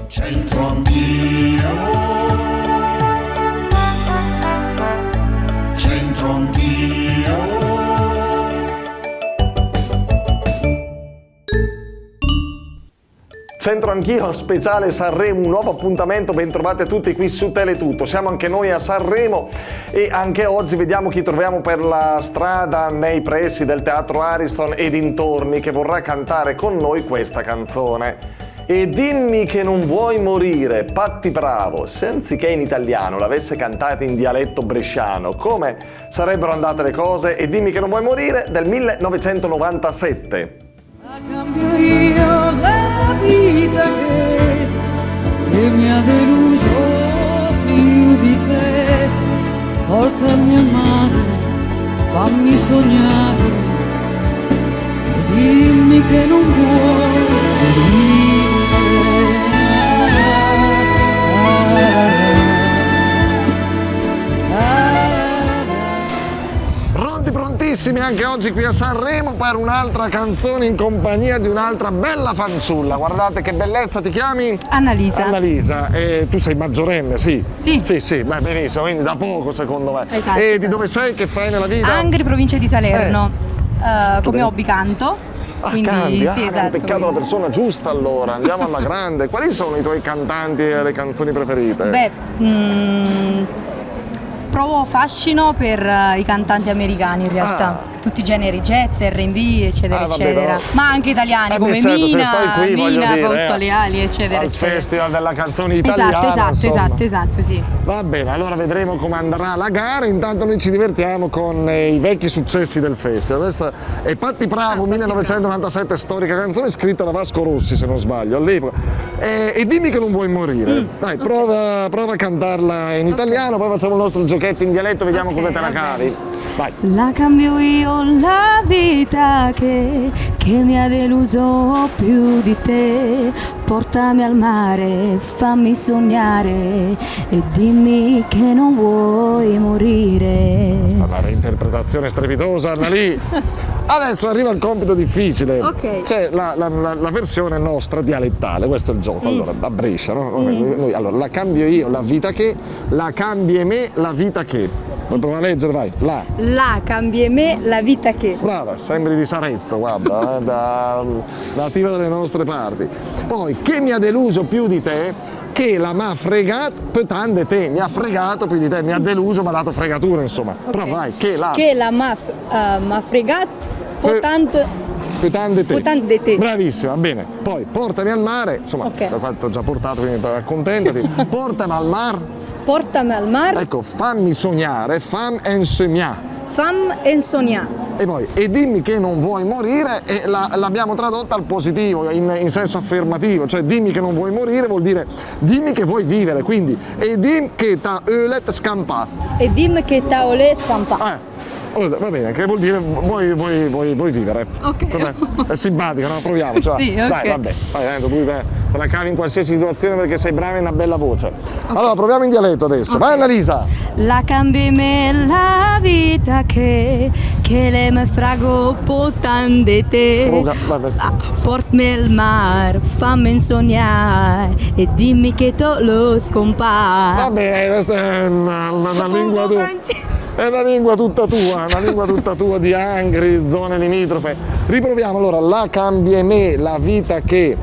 C'entro anch'io, c'entro anch'io. C'entro anch'io, speciale Sanremo, un nuovo appuntamento, ben trovati a tutti qui su Teletutto. Siamo anche noi a Sanremo e anche oggi vediamo chi troviamo per la strada nei pressi del Teatro Ariston e dintorni che vorrà cantare con noi questa canzone. E dimmi che non vuoi morire, Patti Bravo, se anziché in italiano l'avesse cantata in dialetto bresciano, come sarebbero andate le cose? E dimmi che non vuoi morire del 1997. La cambio io la vita che mi ha deluso più di te. Portami al mare, fammi sognare, dimmi che non vuoi morire. Prontissimi anche oggi qui a Sanremo per un'altra canzone in compagnia di un'altra bella fanciulla. Guardate che bellezza, ti chiami? Annalisa. Annalisa, e tu sei maggiorenne, sì? Sì. Sì, beh, benissimo, quindi da poco secondo me. Esatto, E esatto. di dove sei, che fai nella vita? Angri, provincia di Salerno, come hobby canto. Quindi Canti, sì, abbiamo esatto. beccato la persona giusta allora, andiamo alla grande. Quali sono i tuoi cantanti e le canzoni preferite? Beh, provo fascino per i cantanti americani in realtà. Tutti i generi, jazz, R&B, eccetera, vabbè, eccetera. però- Ma anche italiani come certo, se stai qui, voglio Mina, dire, Fausto Leali, eccetera, al eccetera. Festival della canzone italiana. Esatto, sì. Va bene, allora vedremo come andrà la gara. Intanto noi ci divertiamo con i vecchi successi del festival. Questa è Patti Bravo, 1997, storica canzone scritta da Vasco Rossi, se non sbaglio, all'epoca. E dimmi che non vuoi morire. Dai, prova a cantarla in italiano, poi facciamo il nostro giochetto in dialetto, vediamo come te la cavi. Vai. La cambio io la vita che mi ha deluso più di te. Portami al mare, fammi sognare e dimmi che non vuoi morire. Questa è una reinterpretazione strepitosa, Annalì. Adesso arriva il compito difficile. Ok. C'è la versione nostra dialettale, questo è il gioco. Allora, a Brescia, no? Noi, allora, la cambio io la vita che, la cambi me la vita che. Vuoi provare a leggere? Vai, La cambia me la vita che. Brava, sembri di Sarezzo, guarda, nativa delle nostre parti. Poi, che mi ha deluso più di te, che la m'ha fregato più tante te, mi ha fregato più di te, mi ha deluso, mi ha dato fregatura, insomma. Ok. Però vai, che la m'ha fregato tanto. più tante te. Più tante di te. Bravissima, bene. Poi, portami al mare, insomma, Ok. da quanto ho già portato, quindi accontentati. Portami al mare, Portami al mare, ecco, fammi sognare, fam insomnia. fam e sogna. E poi, e dimmi che non vuoi morire, e l'abbiamo tradotta al positivo, in senso affermativo, cioè dimmi che non vuoi morire vuol dire dimmi che vuoi vivere, quindi e dim che ta ölet scampa. E dim che taole scampa. Va bene, che vuol dire vuoi vivere. Ok. Vabbè, è simpatico, no? Proviamoci. Sì, ok. Dai, vabbè, tu te la cavi in qualsiasi situazione perché sei brava e una bella voce. Allora, proviamo in dialetto adesso. Vai Annalisa! La cambia me la vita che le me frago potan de te. Vabbè. Portami al mar, fammi sognare e dimmi che te lo scompare. Va bene, questa è una lingua tua. È una lingua tutta tua di Angri, zone limitrofe. Riproviamo allora, la cambia me la vita che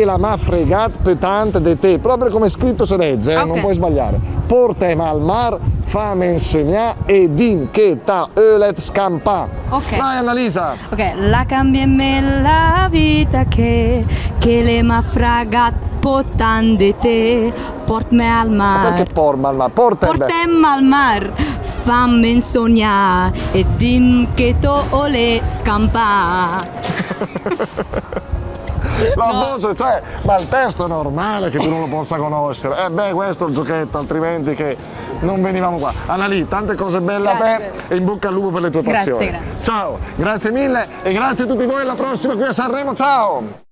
la m'ha fregato per tante di te, proprio come scritto si legge, Ok. non puoi sbagliare. Portami al mar, fammi insegnare e dim che ta ölet scampa. Ok. Vai Annalisa! Ok, la cambia me la vita che le m'ha fregato potan de te. Portami al mar. Perché porma al mar? Portami Portem al mar, fammi sognare e dim che to ole scampa. la voce, cioè, ma il testo è normale che tu non lo possa conoscere. Questo è il giochetto, altrimenti che non venivamo qua. Annalì, tante cose belle a te e in bocca al lupo per le tue Grazie, passioni. grazie. Ciao, grazie mille e grazie a tutti voi, alla prossima qui a Sanremo, ciao!